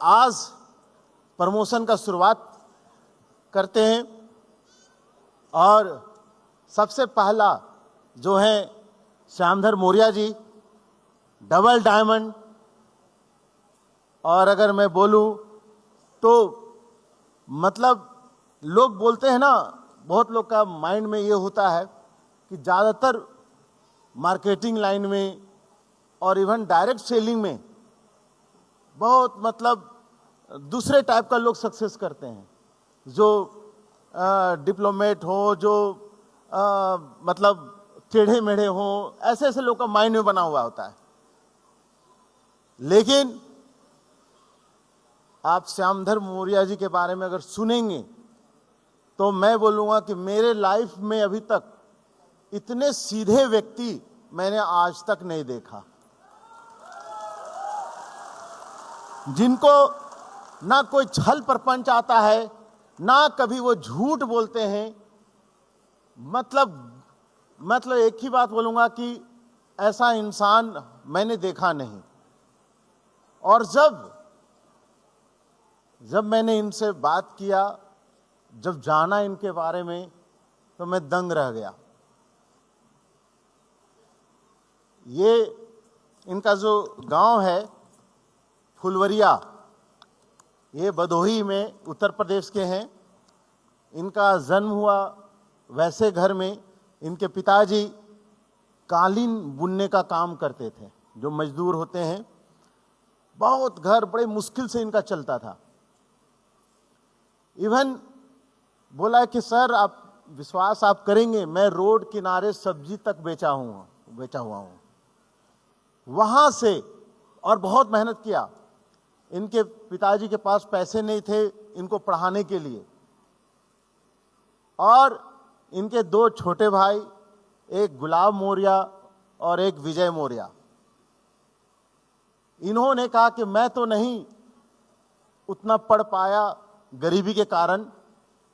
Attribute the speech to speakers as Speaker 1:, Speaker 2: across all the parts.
Speaker 1: आज प्रमोशन का शुरुआत करते हैं। और सबसे पहला जो है श्यामधर मौर्य जी, डबल डायमंड। और अगर मैं बोलूं तो मतलब लोग बोलते हैं ना, बहुत लोग का माइंड में ये होता है कि ज़्यादातर मार्केटिंग लाइन में और इवन डायरेक्ट सेलिंग में बहुत मतलब दूसरे टाइप का लोग सक्सेस करते हैं, जो डिप्लोमेट हो, जो मतलब टेढ़े मेढ़े हो, ऐसे ऐसे लोग का माइंड में बना हुआ होता है। लेकिन आप श्यामधर मौर्य जी के बारे में अगर सुनेंगे तो मैं बोलूँगा कि मेरे लाइफ में अभी तक इतने सीधे व्यक्ति मैंने आज तक नहीं देखा, जिनको ना कोई छल प्रपंच आता है, ना कभी वो झूठ बोलते हैं। मतलब एक ही बात बोलूँगा कि ऐसा इंसान मैंने देखा नहीं। और जब मैंने इनसे बात किया, जब जाना इनके बारे में, तो मैं दंग रह गया। ये इनका जो गांव है फुलवरिया, ये भदोही में उत्तर प्रदेश के हैं। इनका जन्म हुआ वैसे घर में। इनके पिताजी कालीन बुनने का काम करते थे, जो मजदूर होते हैं। बहुत घर बड़े मुश्किल से इनका चलता था। इवन बोला कि सर आप विश्वास आप करेंगे, मैं रोड किनारे सब्जी तक बेचा हुआ हूँ वहां से। और बहुत मेहनत किया। इनके पिताजी के पास पैसे नहीं थे इनको पढ़ाने के लिए। और इनके दो छोटे भाई, एक गुलाब मौर्य और एक विजय मौर्य, इन्होंने कहा कि मैं तो नहीं उतना पढ़ पाया गरीबी के कारण,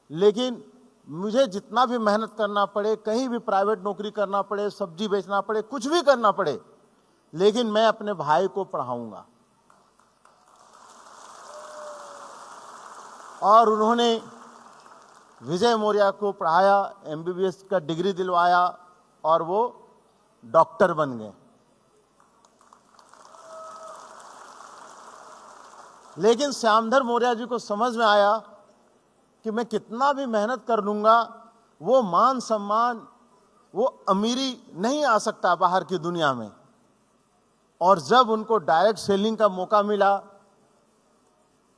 Speaker 1: लेकिन मुझे जितना भी मेहनत करना पड़े, कहीं भी प्राइवेट नौकरी करना पड़े, सब्जी बेचना पड़े, कुछ भी करना पड़े, लेकिन मैं अपने भाई को पढ़ाऊंगा। और उन्होंने विजय मौर्य को पढ़ाया, एमबीबीएस का डिग्री दिलवाया और वो डॉक्टर बन गए। लेकिन श्यामधर मौर्य जी को समझ में आया कि मैं कितना भी मेहनत कर लूंगा, वो मान सम्मान, वो अमीरी नहीं आ सकता बाहर की दुनिया में। और जब उनको डायरेक्ट सेलिंग का मौका मिला,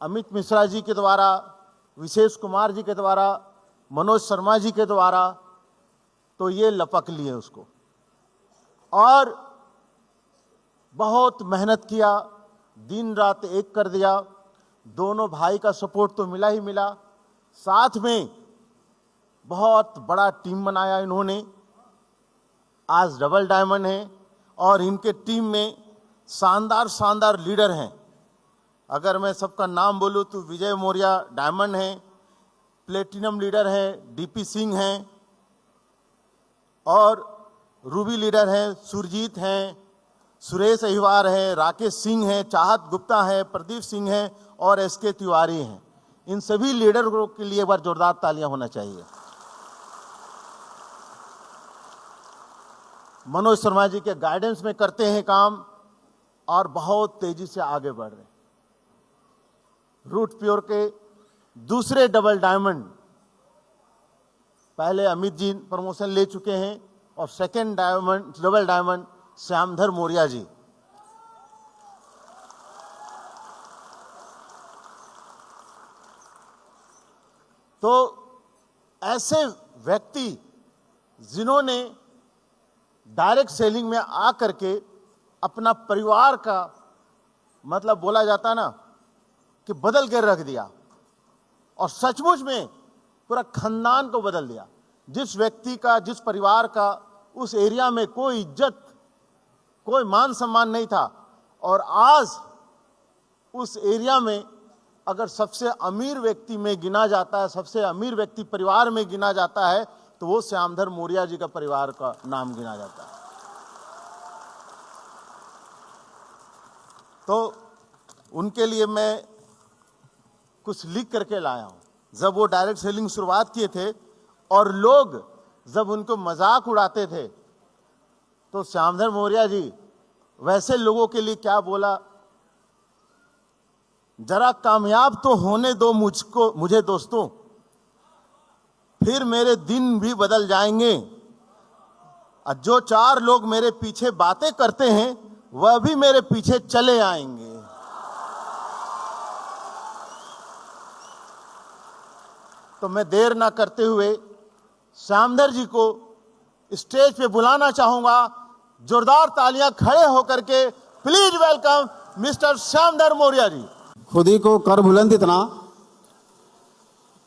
Speaker 1: अमित मिश्रा जी के द्वारा, विशेष कुमार जी के द्वारा, मनोज शर्मा जी के द्वारा, तो ये लपक लिए उसको। और बहुत मेहनत किया, दिन रात एक कर दिया। दोनों भाई का सपोर्ट तो मिला ही मिला, साथ में बहुत बड़ा टीम बनाया इन्होंने। आज डबल डायमंड है और इनके टीम में शानदार लीडर हैं। अगर मैं सबका नाम बोलूं तो विजय मौर्य डायमंड हैं, प्लेटिनम लीडर हैं डीपी सिंह हैं, और रूबी लीडर हैं सुरजीत हैं, सुरेश अहिवार हैं, राकेश सिंह हैं, चाहत गुप्ता हैं, प्रदीप सिंह हैं और एसके तिवारी हैं। इन सभी लीडरों के लिए एक बार जोरदार तालियां होना चाहिए। मनोज शर्मा जी के गाइडेंस में करते हैं काम और बहुत तेजी से आगे बढ़ रहे हैं। रूट प्योर के दूसरे डबल डायमंड, पहले अमित जी प्रमोशन ले चुके हैं और second double diamond Shyamdhar Maurya ji. तो ऐसे व्यक्ति जिन्होंने डायरेक्ट सेलिंग में आकर के अपना परिवार का, मतलब बोला जाता ना कि बदल के रख दिया, और सचमुच में पूरा खानदान को बदल दिया। जिस व्यक्ति का, जिस परिवार का उस एरिया में कोई इज्जत, कोई मान सम्मान नहीं था, और आज उस एरिया में अगर सबसे अमीर व्यक्ति में गिना जाता है, सबसे अमीर व्यक्ति परिवार में गिना जाता है, तो वो श्यामधर मौर्य जी का परिवार का नाम गिना जाता है। तो उनके लिए मैं कुछ लिख करके लाया हूं। जब वो डायरेक्ट सेलिंग शुरुआत किए थे और लोग जब उनको मजाक उड़ाते थे, तो श्यामधर मौर्य जी वैसे लोगों के लिए क्या बोला, जरा कामयाब तो होने दो मुझे दोस्तों, फिर मेरे दिन भी बदल जाएंगे। और जो 4 लोग मेरे पीछे बातें करते हैं वह भी मेरे पीछे चले आएंगे। तो मैं देर ना करते हुए श्यामधर जी को स्टेज पे बुलाना चाहूंगा। जोरदार तालियां खड़े होकर के please welcome mister Shyamdhar Maurya ji.
Speaker 2: खुद ही को कर बुलंद इतना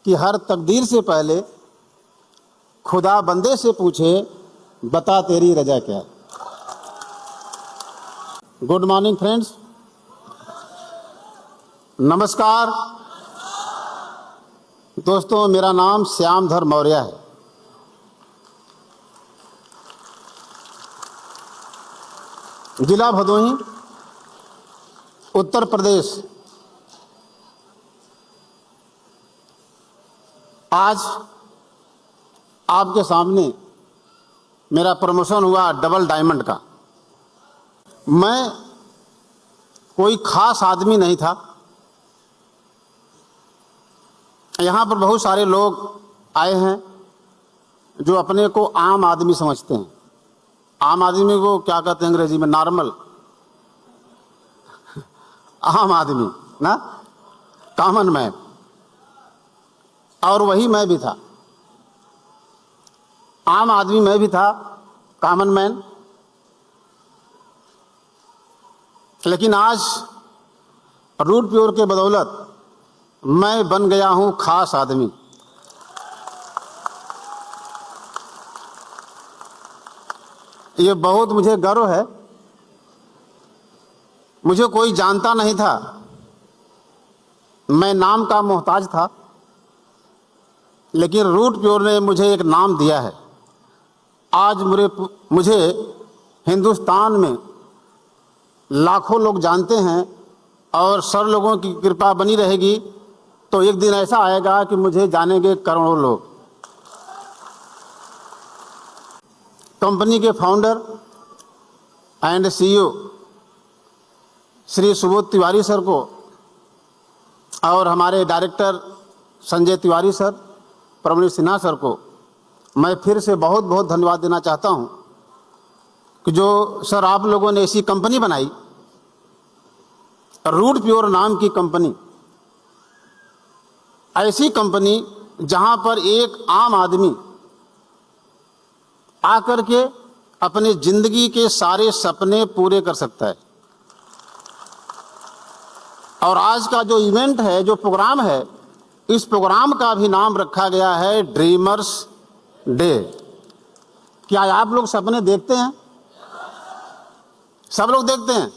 Speaker 2: कि हर तकदीर से पहले खुदा बंदे से पूछे, बता तेरी रजा क्या है। गुड मॉर्निंग फ्रेंड्स, नमस्कार दोस्तों। मेरा नाम श्यामधर मौर्य है। जिला भदोही, उत्तर प्रदेश। आज आपके सामने मेरा प्रमोशन हुआ डबल डायमंड का। मैं कोई खास आदमी नहीं था। यहाँ पर बहुत सारे लोग आए हैं जो अपने को आम आदमी समझते हैं। आम आदमी को क्या कहते हैं अंग्रेजी में? नॉर्मल, आम आदमी ना, कॉमन मैन। और वही मैं भी था, आम आदमी मैं भी था, कॉमन मैन। लेकिन आज रूट प्योर के बदौलत मैं बन गया हूं खास आदमी। ये बहुत मुझे गर्व है। मुझे कोई जानता नहीं था, मैं नाम का मोहताज था, लेकिन रूट प्योर ने मुझे एक नाम दिया है। आज मुझे हिंदुस्तान में लाखों लोग जानते हैं और सर लोगों की कृपा बनी रहेगी तो एक दिन ऐसा आएगा कि मुझे जानेंगे करोड़ों लोग। कंपनी के founder and CEO Shri Subodh Tiwari sir को और हमारे director Sanjay Tiwari sir, Praveen Sinha sir को मैं फिर से बहुत बहुत धन्यवाद देना चाहता हूं कि जो सर आप लोगों ने ऐसी कंपनी बनाई, रूट प्योर नाम की कंपनी। ऐसी कंपनी जहां पर एक आम आदमी आकर के अपने जिंदगी के सारे सपने पूरे कर सकता है। और आज का जो इवेंट है, जो प्रोग्राम है, इस प्रोग्राम का भी नाम रखा गया है ड्रीमर्स डे। क्या आप लोग सपने देखते हैं? सब लोग देखते हैं।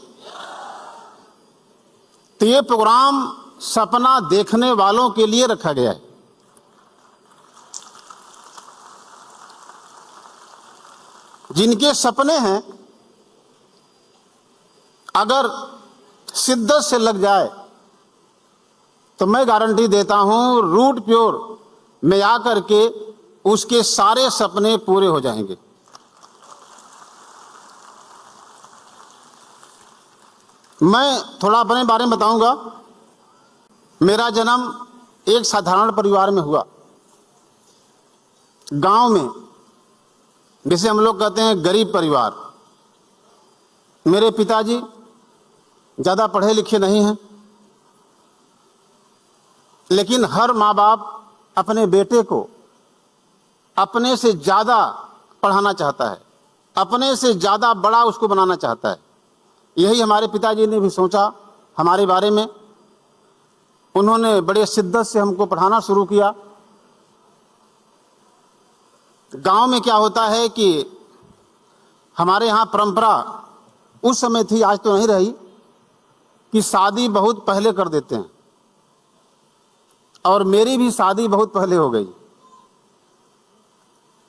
Speaker 2: तो ये प्रोग्राम सपना देखने वालों के लिए रखा गया है। जिनके सपने हैं, अगर शिद्दत से लग जाए तो मैं गारंटी देता हूं रूट प्योर में आकर के उसके सारे सपने पूरे हो जाएंगे। मैं थोड़ा अपने बारे में बताऊंगा। मेरा जन्म एक साधारण परिवार में हुआ, गांव में, जिसे हम लोग कहते हैं गरीब परिवार। मेरे पिताजी ज़्यादा पढ़े लिखे नहीं हैं, लेकिन हर माँ बाप अपने बेटे को अपने से ज़्यादा पढ़ाना चाहता है, अपने से ज़्यादा बड़ा उसको बनाना चाहता है। यही हमारे पिताजी ने भी सोचा हमारे बारे में। उन्होंने बड़े शिद्दत से हमको पढ़ाना शुरू किया। गांव में क्या होता है कि हमारे यहाँ परंपरा उस समय थी, आज तो नहीं रही, कि शादी बहुत पहले कर देते हैं। और मेरी भी शादी बहुत पहले हो गई।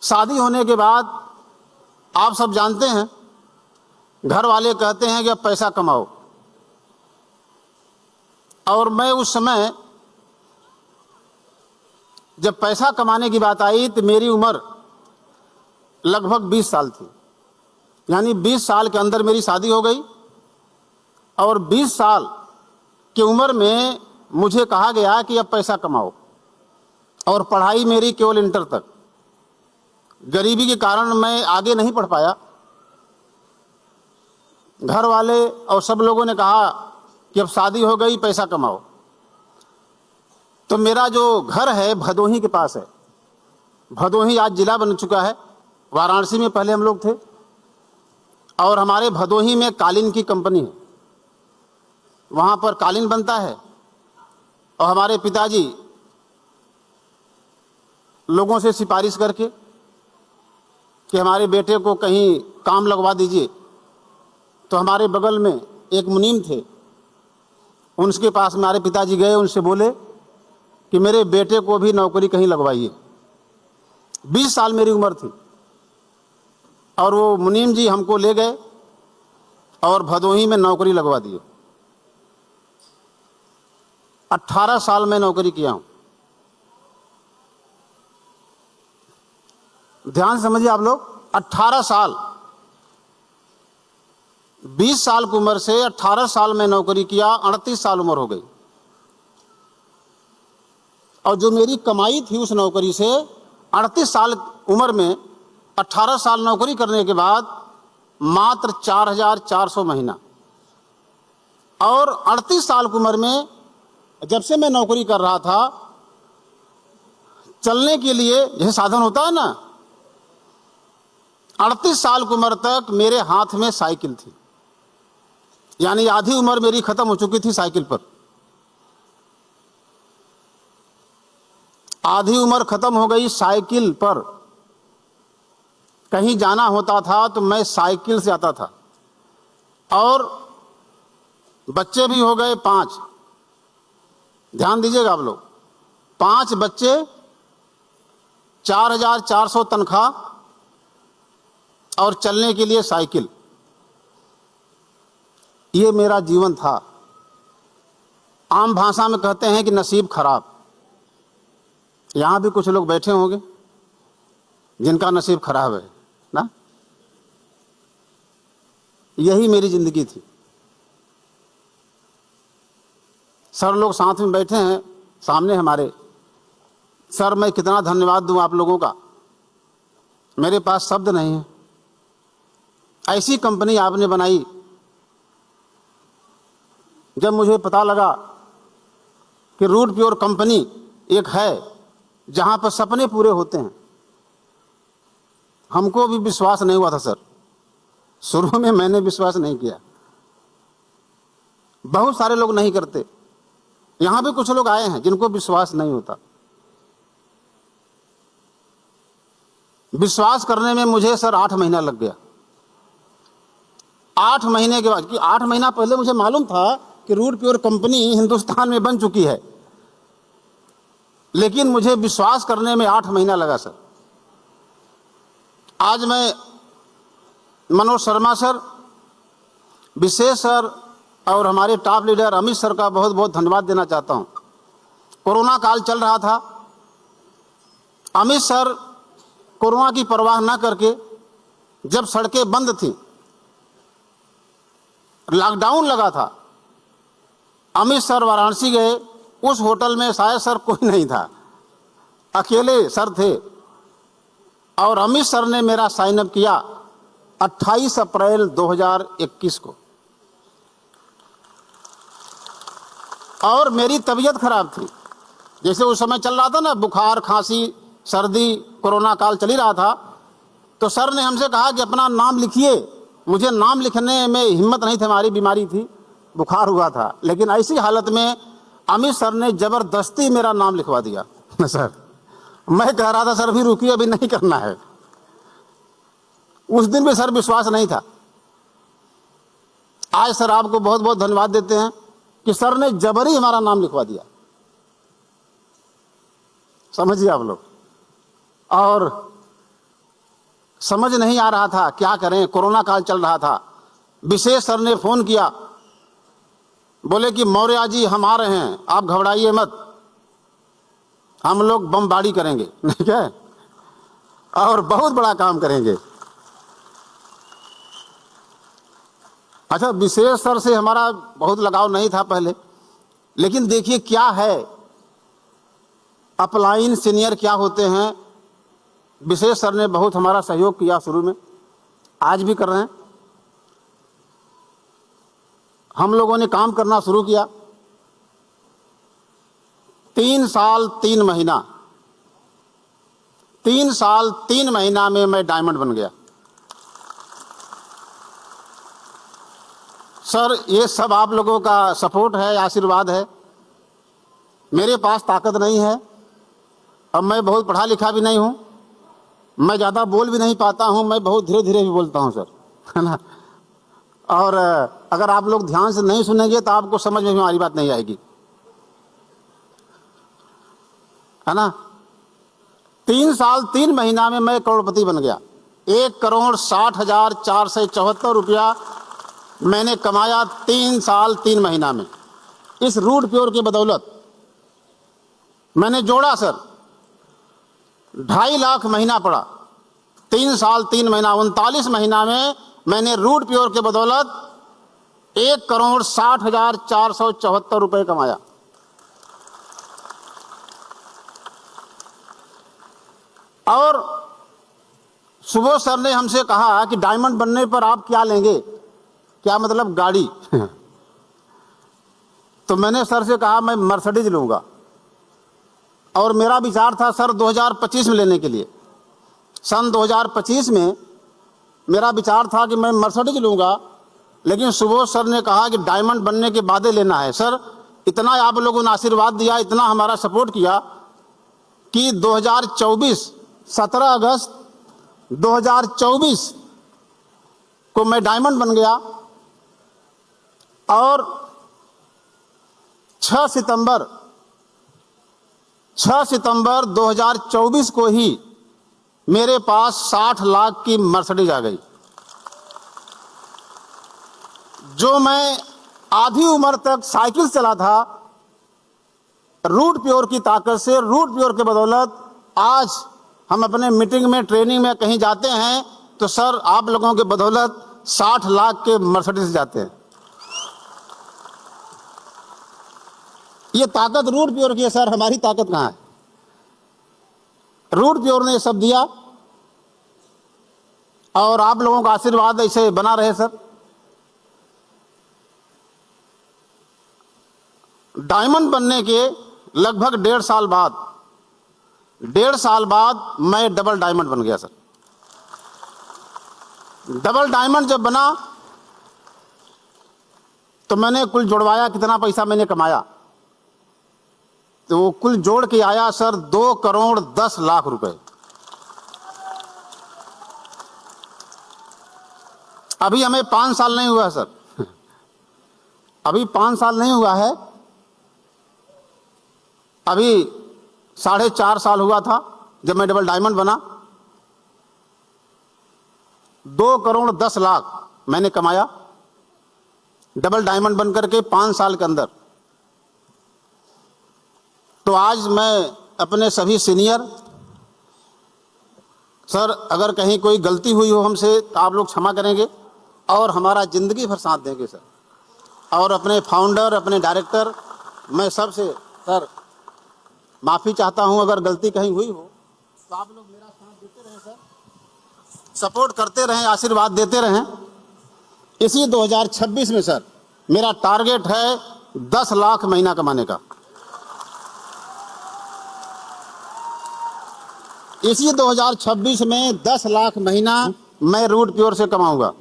Speaker 2: शादी होने के बाद आप सब जानते हैं, घर वाले कहते हैं कि अब पैसा कमाओ। और मैं उस समय जब पैसा कमाने की बात आई तो मेरी उम्र लगभग 20 साल थी। यानी 20 साल के अंदर मेरी शादी हो गई और 20 साल की उम्र में मुझे कहा गया कि अब पैसा कमाओ, और पढ़ाई मेरी केवल इंटर तक। गरीबी के कारण मैं आगे नहीं पढ़ पाया। घर वाले और सब लोगों ने कहा कि अब शादी हो गई, पैसा कमाओ। तो मेरा जो घर है भदोही के पास है। भदोही आज जिला बन चुका है। वाराणसी में पहले हम लोग थे, और हमारे भदोही में कालीन की कंपनी है, वहाँ पर कालीन बनता है। और हमारे पिताजी लोगों से सिफारिश करके कि हमारे बेटे को कहीं काम लगवा दीजिए, तो हमारे बगल में एक मुनीम थे, उनके पास हमारे पिताजी गए, उनसे बोले कि मेरे बेटे को भी नौकरी कहीं लगवाइए। 20 साल मेरी उम्र थी, और वो मुनीम जी हमको ले गए और भदोही में नौकरी लगवा दिए। 18 साल में नौकरी किया हूं। ध्यान समझिए आप लोग, 18 साल, 20 साल की उम्र से 18 साल में नौकरी किया, 38 साल उम्र हो गई। और जो मेरी कमाई थी उस नौकरी से 38 साल उम्र में 18 साल नौकरी करने के बाद मात्र 4,400 महीना। और 38 साल की उम्र में जब से मैं नौकरी कर रहा था, चलने के लिए यह साधन होता है ना, 38 साल की उम्र तक मेरे हाथ में साइकिल थी। यानी आधी उम्र मेरी खत्म हो चुकी थी साइकिल पर। आधी उम्र खत्म हो गई साइकिल पर। कहीं जाना होता था तो मैं साइकिल से आता था। और बच्चे भी हो गए 5। ध्यान दीजिएगा आप लोग, 5 बच्चे, 4,400 तनख्वाह, और चलने के लिए साइकिल। ये मेरा जीवन था। आम भाषा में कहते हैं कि नसीब खराब। यहां भी कुछ लोग बैठे होंगे जिनका नसीब खराब है ना। यही मेरी जिंदगी थी। सर लोग साथ में बैठे हैं सामने हमारे। सर, मैं कितना धन्यवाद दूं आप लोगों का, मेरे पास शब्द नहीं है। ऐसी कंपनी आपने बनाई। जब मुझे पता लगा कि रूट प्योर कंपनी एक है जहां पर सपने पूरे होते हैं, हमको भी विश्वास नहीं हुआ था सर। शुरू में मैंने विश्वास नहीं किया। बहुत सारे लोग नहीं करते। यहां भी कुछ लोग आए हैं जिनको विश्वास नहीं होता। विश्वास करने में मुझे सर 8 महीना लग गया। 8 महीने के बाद, कि 8 महीना पहले मुझे मालूम था कि रूट प्योर कंपनी हिंदुस्तान में बन चुकी है, लेकिन मुझे विश्वास करने में 8 महीना लगा सर। आज मैं मनोज शर्मा सर, विशेष सर और हमारे टॉप लीडर अमित सर का बहुत बहुत धन्यवाद देना चाहता हूं। कोरोना काल चल रहा था। अमित सर कोरोना की परवाह न करके, जब सड़कें बंद थी, लॉकडाउन लगा था, अमित सर वाराणसी गए। उस होटल में शायद सर कोई नहीं था, अकेले सर थे, और अमित सर ने मेरा साइन अप किया 28 अप्रैल 2021 को। और मेरी तबीयत खराब थी। जैसे उस समय चल रहा था ना, बुखार, खांसी, सर्दी, कोरोना काल चल ही रहा था। तो सर ने हमसे कहा कि अपना नाम लिखिए। मुझे नाम लिखने में हिम्मत नहीं थी, हमारी बीमारी थी, बुखार हुआ था। लेकिन ऐसी हालत में अमित सर ने जबरदस्ती मेरा नाम लिखवा दिया सर। मैं कह रहा था सर भी रुकिए, अभी नहीं करना है। उस दिन भी सर विश्वास नहीं था। आज सर आपको बहुत बहुत धन्यवाद देते हैं कि सर ने जबरी हमारा नाम लिखवा दिया। समझिए आप लोग। और समझ नहीं आ रहा था क्या करें, कोरोना काल चल रहा था। विशेष सर ने फोन किया, बोले कि मौर्य जी हम आ रहे हैं, आप घबराइए मत। हम लोग बमबारी करेंगे, ठीक है, और बहुत बड़ा काम करेंगे। अच्छा, विशेष सर से हमारा बहुत लगाव नहीं था पहले, लेकिन देखिए क्या है, अपलाइन सीनियर क्या होते हैं। विशेष सर ने बहुत हमारा सहयोग किया शुरू में, आज भी कर रहे हैं। हम लोगों ने काम करना शुरू किया, 3 साल 3 महीना, 3 साल 3 महीना में मैं डायमंड बन गया। सर ये सब आप लोगों का सपोर्ट है, आशीर्वाद है। मेरे पास ताकत नहीं है, अब मैं बहुत पढ़ा लिखा भी नहीं हूँ, मैं ज़्यादा बोल भी नहीं पाता हूँ, मैं बहुत धीरे धीरे भी बोलता हूँ सर, है ना। और अगर आप लोग ध्यान से नहीं सुनेंगे तो आपको समझ में भी हमारी बात नहीं आएगी, है ना। 3 साल 3 महीना में मैं करोड़पति बन गया। 1,60,474 रुपया मैंने कमाया 3 साल 3 महीना में। इस रूट प्योर की बदौलत मैंने जोड़ा सर, 2.5 लाख महीना पड़ा। 3 साल 3 महीना 39 महीना में मैंने रूट प्योर के बदौलत 1,60,474 रुपये कमाया। और सुबोध सर ने हमसे कहा कि डायमंड बनने पर आप क्या लेंगे, क्या मतलब गाड़ी। तो मैंने सर से कहा मैं मर्सिडीज लूंगा, और मेरा विचार था सर 2025 में लेने के लिए। सन 2025 में मेरा विचार था कि मैं मर्सिडीज लूंगा, लेकिन सुबोध सर ने कहा कि डायमंड बनने के बाद लेना है। सर इतना आप लोगों ने आशीर्वाद दिया, इतना हमारा सपोर्ट किया कि 2024 17 अगस्त 2024 को मैं डायमंड बन गया, और 6 सितंबर 2024 को ही मेरे पास 60 लाख की मर्सिडीज आ गई। जो मैं आधी उम्र तक साइकिल चला था, रूट प्योर की ताकत से, रूट प्योर के बदौलत आज हम अपने मीटिंग में, ट्रेनिंग में कहीं जाते हैं तो सर आप लोगों के बदौलत 60 लाख के मर्सिडीज जाते हैं। ये ताकत रूट प्योर की है सर, हमारी ताकत कहाँ है। रूट प्योर ने सब दिया, और आप लोगों का आशीर्वाद ऐसे बना रहे सर। डायमंड बनने के लगभग 1.5 साल बाद मैं डबल डायमंड बन गया सर। डबल डायमंड जब बना तो मैंने कुल जुड़वाया, कितना पैसा मैंने कमाया, तो वो कुल जोड़ के आया सर 2,10,00,000 रुपए। अभी हमें 5 साल नहीं हुआ सर, अभी 5 साल नहीं हुआ है, अभी 4.5 साल हुआ था जब मैं डबल डायमंड बना। 2,10,00,000 मैंने कमाया डबल डायमंड बन करके 5 साल के अंदर। तो आज मैं अपने सभी सीनियर, सर अगर कहीं कोई गलती हुई हो हमसे तो आप लोग क्षमा करेंगे और हमारा ज़िंदगी भर साथ देंगे सर। और अपने फाउंडर, अपने डायरेक्टर, मैं सबसे सर माफ़ी चाहता हूं अगर गलती कहीं हुई हो, तो आप लोग मेरा साथ देते रहें सर, सपोर्ट करते रहें, आशीर्वाद देते रहें। इसी 2026 में सर मेरा टारगेट है 10 लाख महीना कमाने का। इसी 2026 में 10 लाख महीना मैं रूट प्योर से कमाऊंगा।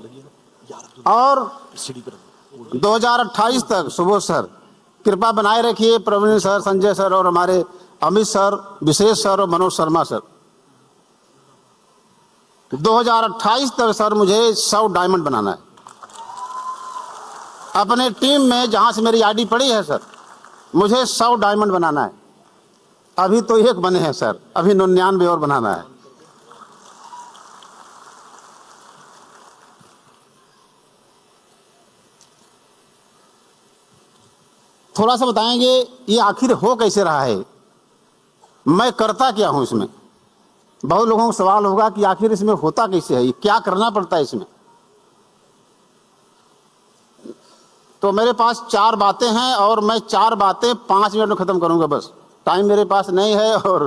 Speaker 2: और 2028 तक सुबोध सर कृपा बनाए रखिए, प्रवीण सर, संजय सर और हमारे अमित सर, विशेष सर और मनोज शर्मा सर। 2028 तक सर मुझे 100 डायमंड बनाना है। अपने टीम में जहां से मेरी आईडी पड़ी है सर, मुझे 100 डायमंड बनाना है। अभी तो 1 बने हैं सर, अभी 99 और बनाना है। थोड़ा सा बताएंगे ये आखिर हो कैसे रहा है। मैं करता क्या हूं इसमें। बहुत लोगों को सवाल होगा कि आखिर इसमें होता कैसे है, क्या करना पड़ता है इसमें। तो मेरे पास 4 बातें हैं और मैं 4 बातें 5 मिनट में खत्म करूंगा। बस टाइम मेरे पास नहीं है और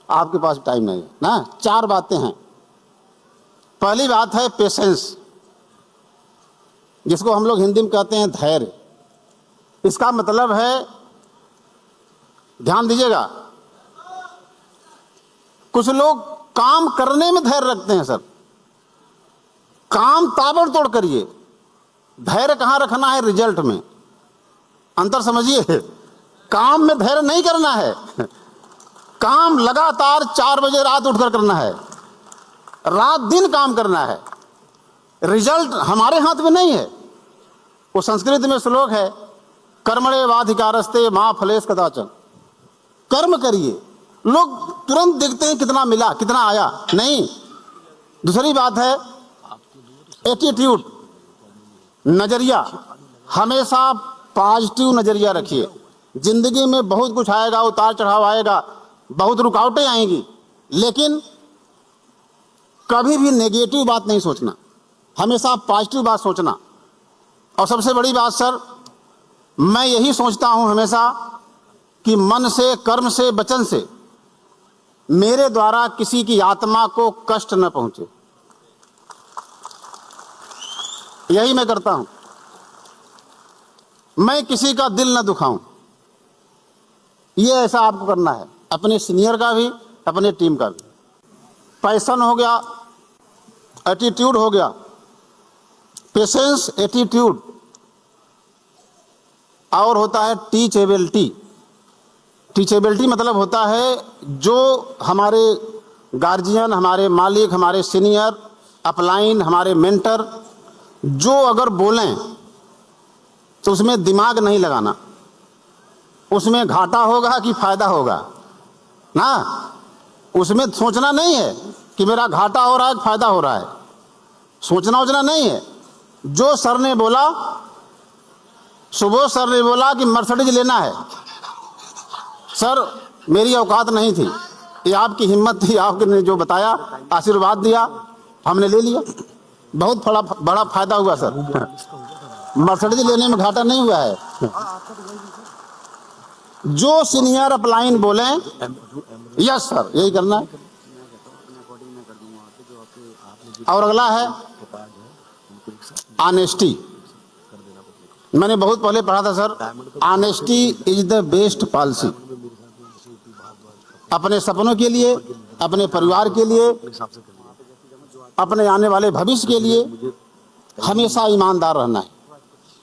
Speaker 2: आपके पास टाइम नहीं है ना। 4 बातें हैं। पहली बात है पेशेंस, जिसको हम लोग हिंदी में कहते हैं धैर्य। इसका मतलब है, ध्यान दीजिएगा, कुछ लोग काम करने में धैर्य रखते हैं सर। काम ताबड़तोड़ करिए, धैर्य कहां रखना है, रिजल्ट में। अंतर समझिए, काम में धैर्य नहीं करना है। काम लगातार 4 बजे रात उठकर करना है, रात दिन काम करना है। रिजल्ट हमारे हाथ में नहीं है। वो संस्कृत में श्लोक है, कर्मण्येवाधिकारस्ते मा फलेषु कदाचन। कर्म करिए, लोग तुरंत देखते हैं कितना मिला, कितना आया, नहीं। दूसरी बात है एटीट्यूड, नजरिया। हमेशा पॉजिटिव नजरिया रखिए। जिंदगी में बहुत कुछ आएगा, उतार चढ़ाव आएगा, बहुत रुकावटें आएंगी, लेकिन कभी भी नेगेटिव बात नहीं सोचना, हमेशा पॉजिटिव बात सोचना। और सबसे बड़ी बात सर, मैं यही सोचता हूं हमेशा कि मन से, कर्म से, वचन से मेरे द्वारा किसी की आत्मा को कष्ट न पहुंचे, यही मैं करता हूं। मैं किसी का दिल न दुखाऊं, ये ऐसा आपको करना है, अपने सीनियर का भी, अपने टीम का भी। पैशन हो गया, एटीट्यूड हो गया, पेशेंस, एटीट्यूड, और होता है टीचेबिलिटी। टीचेबिलिटी मतलब होता है जो हमारे गार्जियन, हमारे मालिक, हमारे सीनियर, अपलाइन, हमारे मेंटर जो अगर बोलें तो उसमें दिमाग नहीं लगाना, उसमें घाटा होगा कि फायदा होगा ना, उसमें सोचना नहीं है कि मेरा घाटा हो रहा है कि फायदा हो रहा है, सोचना वोचना नहीं है। जो सर ने बोला, सुबह सर ने बोला कि मर्सिडीज लेना है, सर मेरी औकात नहीं थी, ये आपकी हिम्मत थी, आपने जो बताया, आशीर्वाद दिया, हमने ले लिया, बहुत बड़ा फायदा हुआ सर। मर्सिडीज लेने में घाटा नहीं हुआ है। जो सीनियर अपलाइन बोले यस सर, यही करना है। और अगला है ऑनेस्टी। मैंने बहुत पहले पढ़ा था sir, honesty is the best policy. अपने सपनों के लिए, अपने परिवार के लिए, अपने आने वाले भविष्य के लिए हमेशा ईमानदार रहना है।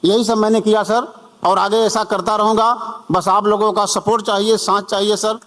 Speaker 2: यही सब मैंने किया सर, और आगे ऐसा करता रहूंगा। बस आप लोगों का सपोर्ट चाहिए, साथ चाहिए सर।